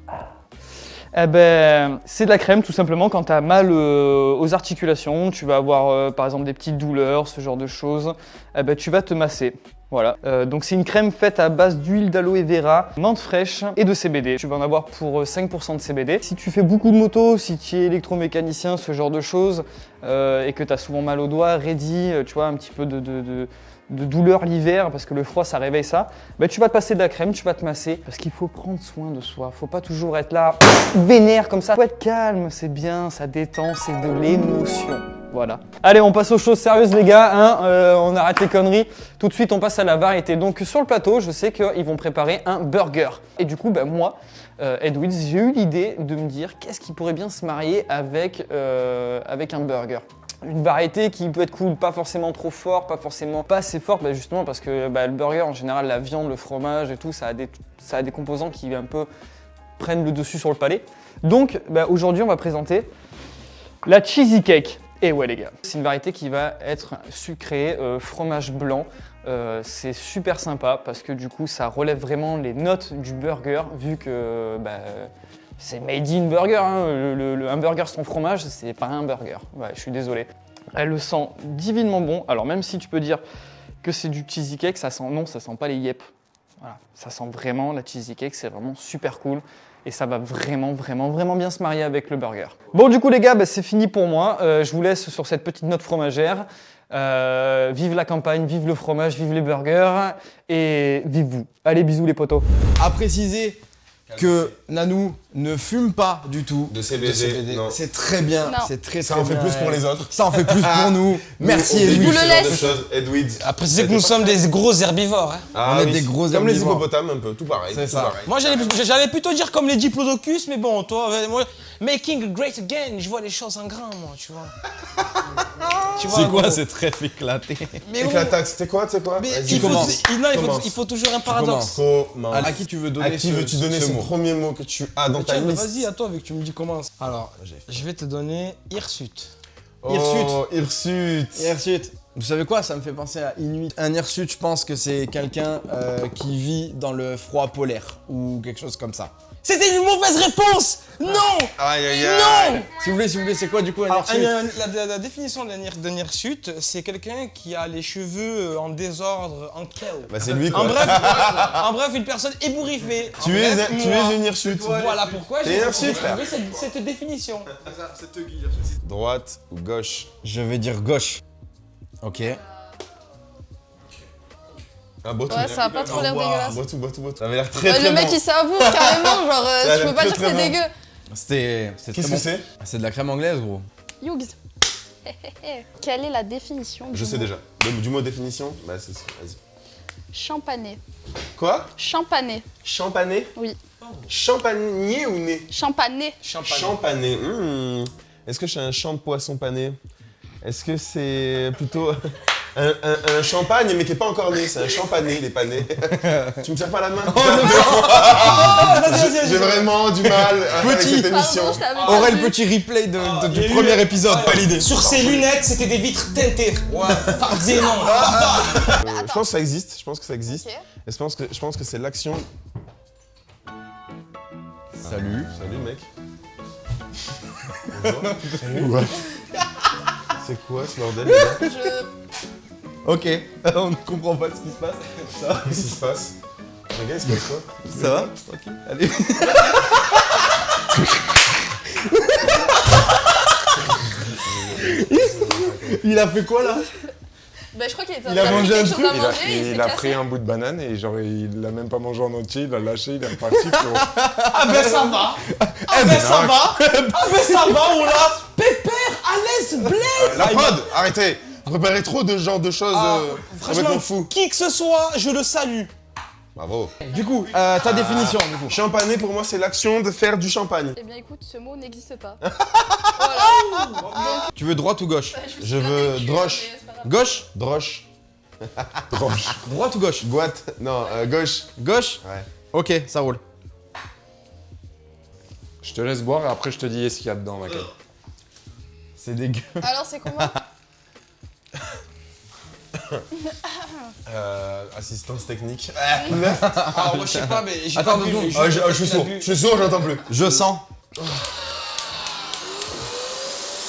[SPEAKER 8] Eh ben, c'est de la crème tout simplement quand tu as mal aux articulations, tu vas avoir par exemple des petites douleurs, ce genre de choses, eh ben, tu vas te masser. Voilà, donc c'est une crème faite à base d'huile d'aloe vera, menthe fraîche et de CBD. Tu vas en avoir pour 5% de CBD. Si tu fais beaucoup de moto, si tu es électromécanicien, ce genre de choses, et que tu as souvent mal aux doigts, raidi, tu vois, un petit peu de douleur l'hiver, parce que le froid ça réveille ça, bah, tu vas te passer de la crème, tu vas te masser, parce qu'il faut prendre soin de soi. Faut pas toujours être là, vénère comme ça. Faut être calme, c'est bien, ça détend, c'est de l'émotion. Voilà. Allez, on passe aux choses sérieuses les gars, hein, on arrête les conneries. Tout de suite, on passe à la variété. Donc sur le plateau, je sais qu'ils vont préparer un burger. Et du coup, bah, moi, Edwiz, j'ai eu l'idée de me dire qu'est-ce qui pourrait bien se marier avec un burger. Une variété qui peut être cool, pas forcément trop fort, pas assez fort, bah, justement parce que bah, le burger en général, la viande, le fromage et tout, ça a des composants qui un peu prennent le dessus sur le palais. Donc bah, aujourd'hui, on va présenter la cheesy cake. Et ouais les gars, c'est une variété qui va être sucrée, fromage blanc. C'est super sympa parce que du coup ça relève vraiment les notes du burger vu que bah, c'est made in burger, hein. Un burger sans fromage c'est pas un burger, ouais, je suis désolé. Elle le sent divinement bon, alors même si tu peux dire que c'est du cheesy cake, ça sent pas les yep. Voilà, ça sent vraiment la cheesy cake, c'est vraiment super cool. Et ça va vraiment bien se marier avec le burger. Bon du coup les gars, bah, c'est fini pour moi. Je vous laisse sur cette petite note fromagère. Vive la campagne, vive le fromage, vive les burgers et vive vous. Allez bisous les potos.
[SPEAKER 5] À préciser que Nanou ne fume pas du tout
[SPEAKER 1] De CBD, non.
[SPEAKER 5] C'est très bien,
[SPEAKER 4] Non.
[SPEAKER 5] c'est très
[SPEAKER 1] Ça
[SPEAKER 5] très
[SPEAKER 1] en fait
[SPEAKER 5] bien.
[SPEAKER 1] plus pour les autres.
[SPEAKER 5] Ça en fait plus pour nous. Merci
[SPEAKER 1] Nous, on
[SPEAKER 5] Edwin.
[SPEAKER 1] déguse
[SPEAKER 4] le
[SPEAKER 1] ce genre de
[SPEAKER 4] laisse.
[SPEAKER 1] choses. Edwid's.
[SPEAKER 3] À préciser que nous sommes des gros herbivores. Hein.
[SPEAKER 1] Ah
[SPEAKER 5] On est
[SPEAKER 1] oui.
[SPEAKER 5] des gros
[SPEAKER 1] Comme les
[SPEAKER 5] herbivores.
[SPEAKER 1] hippopotames un peu, tout pareil.
[SPEAKER 5] C'est
[SPEAKER 1] tout
[SPEAKER 5] ça.
[SPEAKER 1] pareil.
[SPEAKER 3] Moi j'allais plutôt dire comme les diplodocus, mais bon, toi, moi, making great again, je vois les choses en grand, moi, tu vois. Tu vois,
[SPEAKER 5] C'est quoi
[SPEAKER 3] gros.
[SPEAKER 5] cette rêve éclatée?
[SPEAKER 3] Mais
[SPEAKER 1] Et
[SPEAKER 3] gros,
[SPEAKER 1] que l'attaque, c'était quoi, tu sais quoi
[SPEAKER 3] mais
[SPEAKER 1] Vas-y,
[SPEAKER 3] il faut,
[SPEAKER 1] commence.
[SPEAKER 3] il faut toujours un paradoxe.
[SPEAKER 1] Commence.
[SPEAKER 5] À qui tu veux donner
[SPEAKER 1] À qui veux-tu donner ce
[SPEAKER 5] mot?
[SPEAKER 1] premier mot que tu as dans ta
[SPEAKER 3] Tiens,
[SPEAKER 1] liste
[SPEAKER 3] vas-y, à toi, avec que tu me dis comment. Alors, je vais te donner Hirsute.
[SPEAKER 1] Oh, Hirsute.
[SPEAKER 5] Hirsute. Vous savez quoi? Ça me fait penser à Inuit. Un hirsute, je pense que c'est quelqu'un qui vit dans le froid polaire ou quelque chose comme ça.
[SPEAKER 3] C'était une mauvaise réponse. Non.
[SPEAKER 1] Aïe aïe aïe.
[SPEAKER 3] Non.
[SPEAKER 5] S'il vous plaît, c'est quoi du coup un
[SPEAKER 3] Alors,
[SPEAKER 5] hirsute?
[SPEAKER 3] la définition d'un hirsute, c'est quelqu'un qui a les cheveux en désordre, en chaos.
[SPEAKER 1] Bah c'est lui quoi.
[SPEAKER 3] En bref, une personne ébouriffée. En
[SPEAKER 1] Tu
[SPEAKER 3] bref,
[SPEAKER 1] es
[SPEAKER 3] moi.
[SPEAKER 1] une hirsute.
[SPEAKER 3] Voilà pourquoi
[SPEAKER 1] T'es
[SPEAKER 3] j'ai
[SPEAKER 1] hirsute, frère.
[SPEAKER 3] trouvé cette définition.
[SPEAKER 1] Droite ou gauche?
[SPEAKER 5] Je vais dire gauche. Ok.
[SPEAKER 1] Ah, bois tout.
[SPEAKER 4] Ouais, ça a pas trop l'air dégueulasse.
[SPEAKER 1] Bois tout, bois tout, bois tout. Ça avait l'air très
[SPEAKER 4] Ouais,
[SPEAKER 1] très
[SPEAKER 4] le mec
[SPEAKER 1] bon.
[SPEAKER 4] il savoure carrément, genre
[SPEAKER 1] Ça a
[SPEAKER 4] tu
[SPEAKER 1] l'air
[SPEAKER 4] peux pas
[SPEAKER 1] très,
[SPEAKER 4] dire que
[SPEAKER 1] très
[SPEAKER 4] c'est
[SPEAKER 1] bon.
[SPEAKER 4] dégueu.
[SPEAKER 5] C'est
[SPEAKER 1] Qu'est-ce
[SPEAKER 5] très
[SPEAKER 1] que c'est?
[SPEAKER 5] C'est de la crème anglaise, gros.
[SPEAKER 4] Yougs. Quelle est la définition
[SPEAKER 1] Je sais déjà. Du mot définition? Bah c'est ça, vas-y.
[SPEAKER 4] Champané.
[SPEAKER 1] Quoi?
[SPEAKER 4] Champané.
[SPEAKER 1] Champané?
[SPEAKER 4] Oui.
[SPEAKER 1] Champagné ou né?
[SPEAKER 4] Champané.
[SPEAKER 1] Champané. Est-ce que j'ai un champ de poisson pané? Est-ce que c'est plutôt un champagne mais qui est pas encore né? C'est un champané, il est pas né. Tu me tires pas la main? J'ai vraiment du mal avec cette émission.
[SPEAKER 4] Pardon, je t'avais pas
[SPEAKER 5] Aurait le
[SPEAKER 4] vu.
[SPEAKER 5] petit replay du premier épisode, validé.
[SPEAKER 3] Sur ses lunettes, c'était des vitres teintées. Ouais, farcé, non.
[SPEAKER 1] Je pense que ça existe, je pense que ça existe.
[SPEAKER 4] Ok.
[SPEAKER 1] Et je pense que c'est l'action.
[SPEAKER 5] Salut.
[SPEAKER 1] Salut mec. Bonjour. C'est quoi ce bordel les gars?
[SPEAKER 5] Ok, on ne comprend pas ce qui se passe.
[SPEAKER 1] Qu'est-ce qui se passe? Regarde, il se passe quoi?
[SPEAKER 5] Ça va? Ok, allez. Il a fait quoi là?
[SPEAKER 4] Bah je crois qu'il était en
[SPEAKER 5] Il a
[SPEAKER 4] train de
[SPEAKER 5] mangé
[SPEAKER 4] quelque
[SPEAKER 5] un
[SPEAKER 4] chose
[SPEAKER 5] truc,
[SPEAKER 4] à manger, il s'est
[SPEAKER 6] Il a
[SPEAKER 4] cassé.
[SPEAKER 6] pris un bout de banane et genre il l'a même pas mangé en entier, il l'a lâché, il est reparti. frérot.
[SPEAKER 3] Ah ben ça va. Ah ben ça va. Ah ben ça va, on l'a. Pépère, à l'aise, Blaise.
[SPEAKER 1] La prod! Arrêtez! Vous préparez trop de genre de choses complètement
[SPEAKER 3] Franchement,
[SPEAKER 1] fous.
[SPEAKER 3] qui que ce soit, je le salue.
[SPEAKER 1] Bravo.
[SPEAKER 5] Du coup, ta définition du coup.
[SPEAKER 1] Champané pour moi c'est l'action de faire du champagne.
[SPEAKER 4] Eh bien écoute, ce mot n'existe pas. Voilà.
[SPEAKER 5] Tu veux droite ou gauche?
[SPEAKER 1] Je veux droche.
[SPEAKER 5] Gauche?
[SPEAKER 1] Droche.
[SPEAKER 5] Droite ou gauche?
[SPEAKER 1] Boîte. Non, gauche.
[SPEAKER 5] Gauche?
[SPEAKER 1] Ouais.
[SPEAKER 5] Ok, ça roule.
[SPEAKER 6] Je te laisse boire et après je te dis ce qu'il y a dedans, Michael.
[SPEAKER 5] C'est dégueu.
[SPEAKER 4] Alors c'est comment?
[SPEAKER 1] Assistance technique.
[SPEAKER 3] Alors moi je sais pas, mais j'ai
[SPEAKER 5] Attends,
[SPEAKER 3] pas bu,
[SPEAKER 5] deux
[SPEAKER 3] mais
[SPEAKER 5] secondes.
[SPEAKER 1] Je suis sourd. Je suis sourd, j'entends plus.
[SPEAKER 5] Je sens.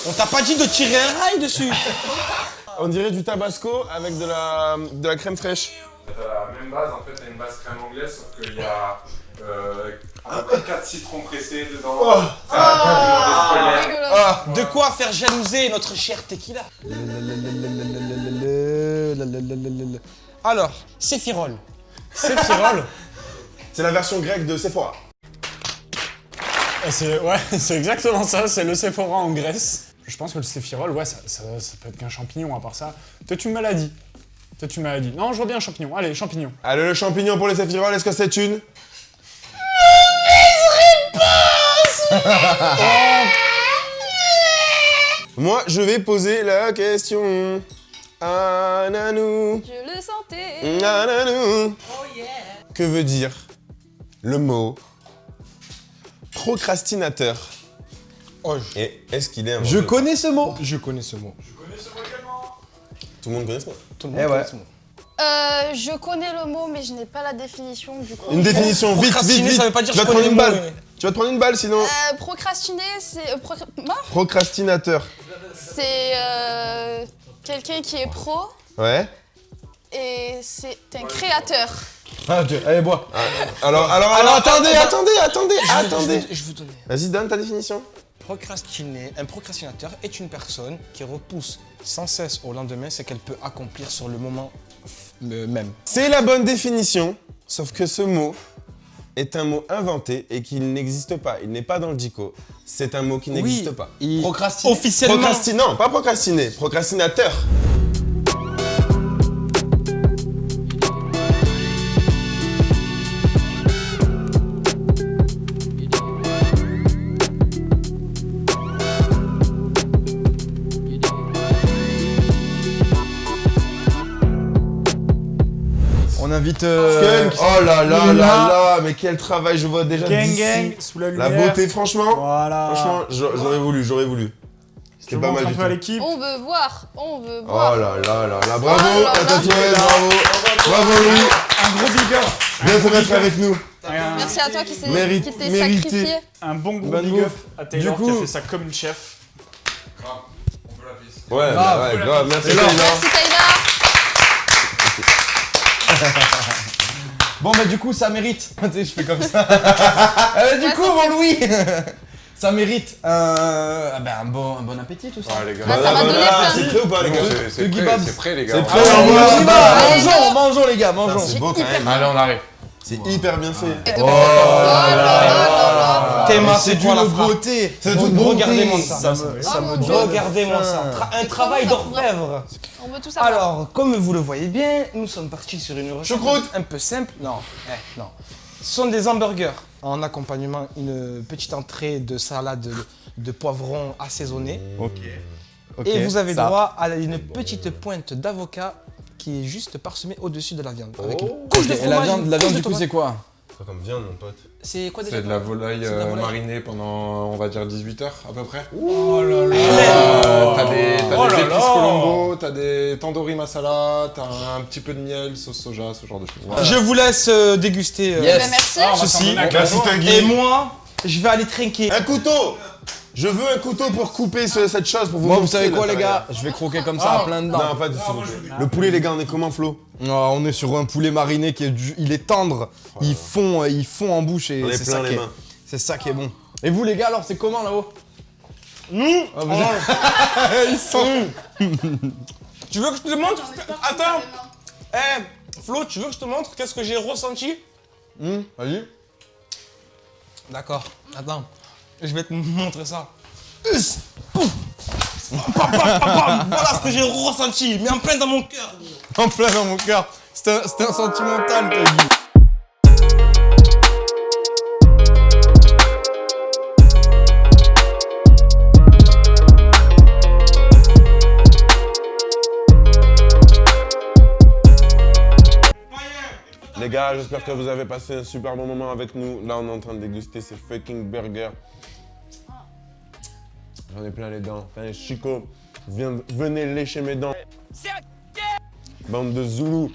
[SPEAKER 3] On t'a pas dit de tirer un rail dessus.
[SPEAKER 1] On dirait du tabasco avec de la crème fraîche.
[SPEAKER 6] T'as la même base, en fait, t'as une base crème anglaise, sauf qu'il y a à peu près 4 citrons pressés dedans.
[SPEAKER 4] Dégueulasse.
[SPEAKER 3] De quoi faire jalouser notre cher tequila. Alors, Séphirol.
[SPEAKER 2] Séphirol.
[SPEAKER 1] C'est la version grecque de Sephora.
[SPEAKER 2] C'est exactement ça, c'est le Sephora en Grèce. Je pense que le Séphirol, ouais, ça peut être qu'un champignon à part ça. Peut-être une maladie. Non, je vois bien un champignon. Allez, champignon.
[SPEAKER 1] Allez, le champignon pour les Sephirols, est-ce que c'est une Moi, je vais poser la question. Ah, nanou.
[SPEAKER 4] Je le sentais.
[SPEAKER 1] Ah, nanou. Que veut dire le mot procrastinateur? Et est-ce qu'il est inventé?
[SPEAKER 5] Je connais ce mot. Je connais ce mot.
[SPEAKER 1] Tout le monde connaît ce mot?
[SPEAKER 5] Tout le monde connaît ce mot.
[SPEAKER 4] Je connais le mot, mais je n'ai pas la définition du coup.
[SPEAKER 1] Une définition, vite, vite,
[SPEAKER 3] Procrastiner,
[SPEAKER 1] vite.
[SPEAKER 3] ça veut pas dire
[SPEAKER 1] Tu vas
[SPEAKER 3] je
[SPEAKER 1] te prendre
[SPEAKER 3] connais
[SPEAKER 1] une
[SPEAKER 3] le mot,
[SPEAKER 1] balle.
[SPEAKER 3] mais-
[SPEAKER 1] Tu vas te prendre une balle sinon.
[SPEAKER 4] Procrastiner, c'est.
[SPEAKER 1] Procrastinateur.
[SPEAKER 4] C'est quelqu'un qui est pro
[SPEAKER 1] Ouais.
[SPEAKER 4] et c'est un créateur.
[SPEAKER 5] Ah, allez, bois.
[SPEAKER 1] Alors, attendez.
[SPEAKER 3] Je vous donne.
[SPEAKER 1] Vas-y, donne ta définition.
[SPEAKER 3] Un procrastinateur est une personne qui repousse sans cesse au lendemain ce qu'elle peut accomplir sur le moment même.
[SPEAKER 1] C'est la bonne définition, sauf que ce mot est un mot inventé et qu'il n'existe pas. Il n'est pas dans le dico. C'est un mot qui n'existe pas.
[SPEAKER 5] Procrastiner.
[SPEAKER 3] Officiellement.
[SPEAKER 1] Non, pas procrastiner. Procrastinateur.
[SPEAKER 5] On invite.
[SPEAKER 1] Skunk. Oh là là là là, mais quel travail, je vois déjà
[SPEAKER 2] Gang
[SPEAKER 1] d'ici.
[SPEAKER 2] gang, sous la
[SPEAKER 1] La
[SPEAKER 2] lumière.
[SPEAKER 1] beauté, franchement.
[SPEAKER 2] Voilà.
[SPEAKER 1] Franchement, j'aurais voulu.
[SPEAKER 2] je
[SPEAKER 1] C'était pas
[SPEAKER 2] montre
[SPEAKER 1] mal
[SPEAKER 2] un
[SPEAKER 1] du
[SPEAKER 2] peu à
[SPEAKER 1] tout.
[SPEAKER 2] l'équipe.
[SPEAKER 4] On veut voir.
[SPEAKER 1] Oh là là là là, bravo
[SPEAKER 4] Oh là
[SPEAKER 1] à
[SPEAKER 4] là.
[SPEAKER 1] Tatoué, bravo. Bravo Louis.
[SPEAKER 2] Un gros big up.
[SPEAKER 1] Viens te mettre avec nous.
[SPEAKER 4] Merci à toi qui t'es
[SPEAKER 1] Mérité.
[SPEAKER 4] sacrifié.
[SPEAKER 2] Un bon gros
[SPEAKER 5] Bonne
[SPEAKER 2] big
[SPEAKER 5] bouffe.
[SPEAKER 2] up à Taylor
[SPEAKER 5] Du
[SPEAKER 2] qui
[SPEAKER 5] coup-
[SPEAKER 2] a fait ça comme une chef.
[SPEAKER 6] On peut la fils.
[SPEAKER 1] Ouais,
[SPEAKER 5] Grave.
[SPEAKER 1] ouais, grave, merci
[SPEAKER 5] Taylor.
[SPEAKER 1] Taylor.
[SPEAKER 4] Merci Taylor.
[SPEAKER 5] Bon, bah, du coup, ça mérite. Tu sais, je fais comme ça. Du coup, mon Louis. Ça mérite un bon appétit, tout ça.
[SPEAKER 6] Ah, les gars.
[SPEAKER 4] Bah, ça va donner plein
[SPEAKER 1] C'est
[SPEAKER 4] de-
[SPEAKER 1] prêt ou pas les gars?
[SPEAKER 6] C'est
[SPEAKER 5] Le
[SPEAKER 6] prêt,
[SPEAKER 5] kebab.
[SPEAKER 6] c'est prêt, les gars.
[SPEAKER 1] C'est prêt,
[SPEAKER 5] Alors,
[SPEAKER 1] on y va.
[SPEAKER 5] on y va. Mangeons, les gars,
[SPEAKER 1] Putain,
[SPEAKER 5] mangeons.
[SPEAKER 1] C'est beau quand même.
[SPEAKER 6] Allez, on arrive.
[SPEAKER 1] C'est hyper bien fait.
[SPEAKER 4] Oh là là.
[SPEAKER 3] Théma,
[SPEAKER 5] C'est
[SPEAKER 3] c'est quoi la
[SPEAKER 5] d'une
[SPEAKER 3] frappe?
[SPEAKER 5] beauté.
[SPEAKER 1] C'est toute beauté.
[SPEAKER 3] Regardez-moi ça.
[SPEAKER 5] Ça me
[SPEAKER 4] Oh mon
[SPEAKER 5] donne
[SPEAKER 4] Dieu.
[SPEAKER 3] Regardez-moi ça.
[SPEAKER 5] faim.
[SPEAKER 3] Un travail d'orfèvre.
[SPEAKER 4] On veut tout savoir.
[SPEAKER 3] Alors, comme vous le voyez bien, nous sommes partis sur une recette
[SPEAKER 1] Choucroute.
[SPEAKER 3] un peu simple. Non, non. Ce sont des hamburgers. En accompagnement, une petite entrée de salade de poivrons assaisonnés.
[SPEAKER 5] Ok.
[SPEAKER 3] Et vous avez
[SPEAKER 5] ça.
[SPEAKER 3] droit à une petite pointe d'avocat qui est juste parsemée au-dessus de la viande. Avec une
[SPEAKER 1] Oh.
[SPEAKER 3] couche de
[SPEAKER 5] Et
[SPEAKER 3] fromage.
[SPEAKER 5] la
[SPEAKER 3] une
[SPEAKER 5] viande,
[SPEAKER 3] couche de
[SPEAKER 5] du coup,
[SPEAKER 3] tomate.
[SPEAKER 5] c'est quoi?
[SPEAKER 1] C'est comme viande, mon pote.
[SPEAKER 3] C'est quoi déjà
[SPEAKER 6] C'est de la volaille
[SPEAKER 3] C'est de la volaille.
[SPEAKER 6] marinée pendant, on va dire, 18 heures à peu près.
[SPEAKER 2] Oh là là.
[SPEAKER 6] T'as des
[SPEAKER 2] Oh là
[SPEAKER 6] épices
[SPEAKER 2] là.
[SPEAKER 6] Colombo, t'as des tandoori masala, t'as un petit peu de miel, sauce soja, ce genre de choses. Voilà.
[SPEAKER 3] Je vous laisse déguster
[SPEAKER 5] Yes.
[SPEAKER 4] Ben, merci.
[SPEAKER 2] Ah, on va s'en
[SPEAKER 3] ceci.
[SPEAKER 2] donner un
[SPEAKER 1] Merci
[SPEAKER 2] cadeau.
[SPEAKER 1] Tanguy.
[SPEAKER 3] Et moi, je vais aller trinquer.
[SPEAKER 1] Un couteau. Je veux un couteau pour couper cette chose pour vous
[SPEAKER 5] Moi, vous
[SPEAKER 1] montrer
[SPEAKER 5] savez quoi, les
[SPEAKER 1] l'intérieur.
[SPEAKER 5] gars? Je vais croquer comme ça à plein dedans.
[SPEAKER 1] Non, pas de s'il vous plaît. Le poulet, les gars, on est comment, Flo?
[SPEAKER 5] On est sur un poulet mariné qui est il est tendre. Il fond en bouche et
[SPEAKER 1] On est
[SPEAKER 5] c'est
[SPEAKER 1] plein
[SPEAKER 5] ça
[SPEAKER 1] les
[SPEAKER 5] qui est.
[SPEAKER 1] mains.
[SPEAKER 5] C'est ça qui est bon. Et vous, les gars, alors, c'est comment là-haut?
[SPEAKER 3] Nous
[SPEAKER 5] Ah, vous êtes- Ils sont.
[SPEAKER 3] Tu veux que je te montre? Attends. Flo, tu veux que je te montre qu'est-ce que j'ai ressenti?
[SPEAKER 5] Vas-y.
[SPEAKER 3] D'accord. Attends. Je vais te montrer ça. Pouf. Voilà ce que j'ai ressenti, mais en plein dans mon cœur.
[SPEAKER 5] En plein dans mon cœur. C'était un sentimental, t'as dit.
[SPEAKER 1] Les gars, j'espère que vous avez passé un super bon moment avec nous. Là, on est en train de déguster ces fucking burgers. J'en ai plein les dents. Putain, Chico, venez lécher mes dents. Bande de Zoulous.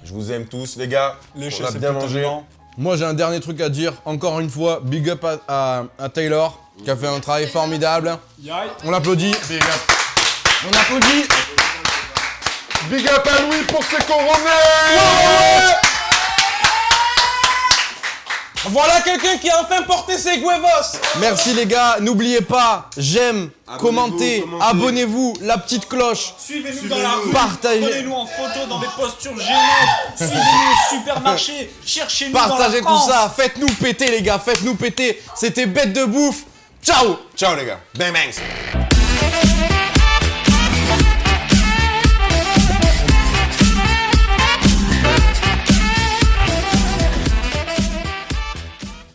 [SPEAKER 1] Je vous aime tous, les gars.
[SPEAKER 2] Lécher,
[SPEAKER 1] On a
[SPEAKER 2] c'est
[SPEAKER 1] bien
[SPEAKER 2] putain de
[SPEAKER 1] mangé.
[SPEAKER 2] blanc.
[SPEAKER 5] Moi, j'ai un dernier truc à dire. Encore une fois, big up à Taylor, qui a fait un travail formidable.
[SPEAKER 2] Yaï.
[SPEAKER 5] On l'applaudit.
[SPEAKER 6] Big up.
[SPEAKER 5] On applaudit.
[SPEAKER 6] Big up à Louis pour ses coronets.
[SPEAKER 3] Voilà quelqu'un qui a enfin porté ses huevos.
[SPEAKER 5] Merci les gars, n'oubliez pas, j'aime, commentez, abonnez-vous, la petite cloche.
[SPEAKER 3] Suivez-nous dans la rue.
[SPEAKER 5] Partagez.
[SPEAKER 3] Prenez-nous en photo dans des postures gênantes. Suivez-nous au supermarché. Cherchez-nous dans la
[SPEAKER 5] Partagez tout
[SPEAKER 3] France.
[SPEAKER 5] ça, faites-nous péter les gars, faites-nous péter. C'était Bête de Bouffe. Ciao.
[SPEAKER 1] Ciao les gars. Bang bangs.